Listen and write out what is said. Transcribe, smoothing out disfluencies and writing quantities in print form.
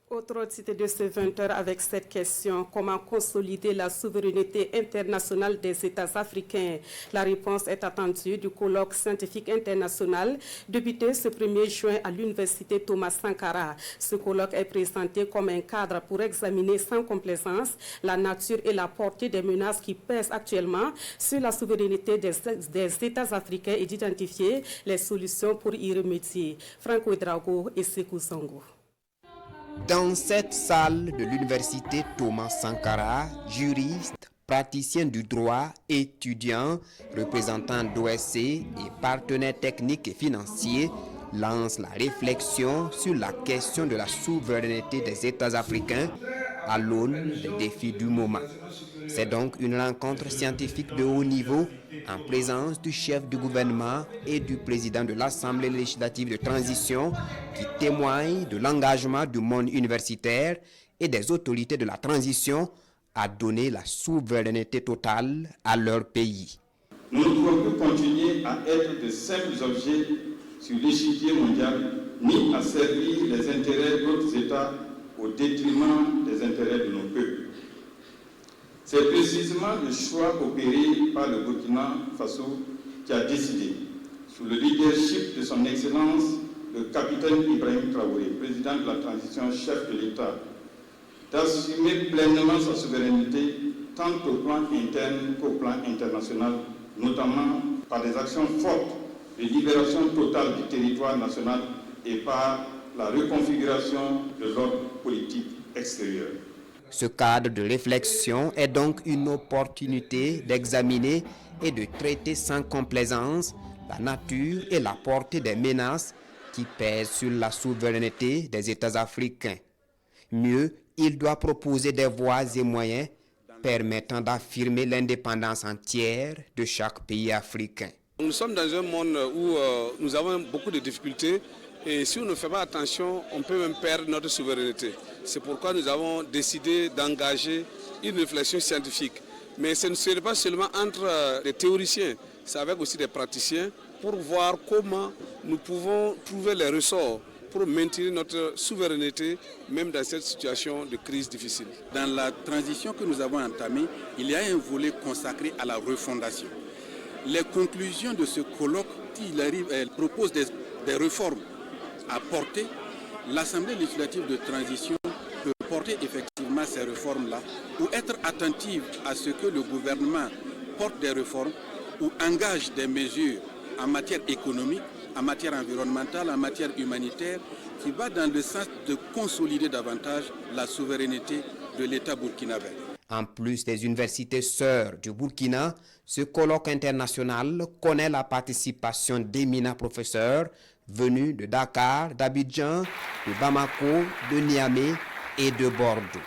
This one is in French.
Autre titre de ce 20h avec cette question, comment consolider la souveraineté internationale des États africains? La réponse est attendue du colloque scientifique international débuté ce 1er juin à l'université Thomas Sankara. Ce colloque est présenté comme un cadre pour examiner sans complaisance la nature et la portée des menaces qui pèsent actuellement sur la souveraineté des États africains et d'identifier les solutions pour y remédier. Franco Drago et Sekou Sango. Dans cette salle de l'université Thomas Sankara, juristes, praticiens du droit, étudiants, représentants d'OSC et partenaires techniques et financiers lancent la réflexion sur la question de la souveraineté des États africains à l'aune des défis du moment. C'est donc une rencontre scientifique de haut niveau en présence du chef du gouvernement et du président de l'Assemblée législative de transition qui témoigne de l'engagement du monde universitaire et des autorités de la transition à donner la souveraineté totale à leur pays. Nous ne pouvons plus continuer à être de simples objets sur l'échiquier mondial, ni à servir les intérêts d'autres États au détriment des intérêts de nos peuples. C'est précisément le choix opéré par le Burkina Faso qui a décidé, sous le leadership de son Excellence, le capitaine Ibrahim Traoré, président de la transition, chef de l'État, d'assumer pleinement sa souveraineté, tant au plan interne qu'au plan international, notamment par des actions fortes de libération totale du territoire national et par la reconfiguration de l'ordre politique extérieur. Ce cadre de réflexion est donc une opportunité d'examiner et de traiter sans complaisance la nature et la portée des menaces qui pèsent sur la souveraineté des États africains. Mieux, il doit proposer des voies et moyens permettant d'affirmer l'indépendance entière de chaque pays africain. Nous sommes dans un monde où nous avons beaucoup de difficultés et si on ne fait pas attention, on peut même perdre notre souveraineté. C'est pourquoi nous avons décidé d'engager une réflexion scientifique. Mais ce ne serait pas seulement entre des théoriciens, c'est avec aussi des praticiens pour voir comment nous pouvons trouver les ressorts pour maintenir notre souveraineté, même dans cette situation de crise difficile. Dans la transition que nous avons entamée, il y a un volet consacré à la refondation. Les conclusions de ce colloque, elles proposent des réformes à porter. L'Assemblée législative de transition peut porter effectivement ces réformes-là ou être attentive à ce que le gouvernement porte des réformes ou engage des mesures en matière économique, en matière environnementale, en matière humanitaire, qui va dans le sens de consolider davantage la souveraineté de l'État burkinabé. En plus des universités sœurs du Burkina, ce colloque international connaît la participation d'éminents professeurs venus de Dakar, d'Abidjan, de Bamako, de Niamey et de Bordeaux.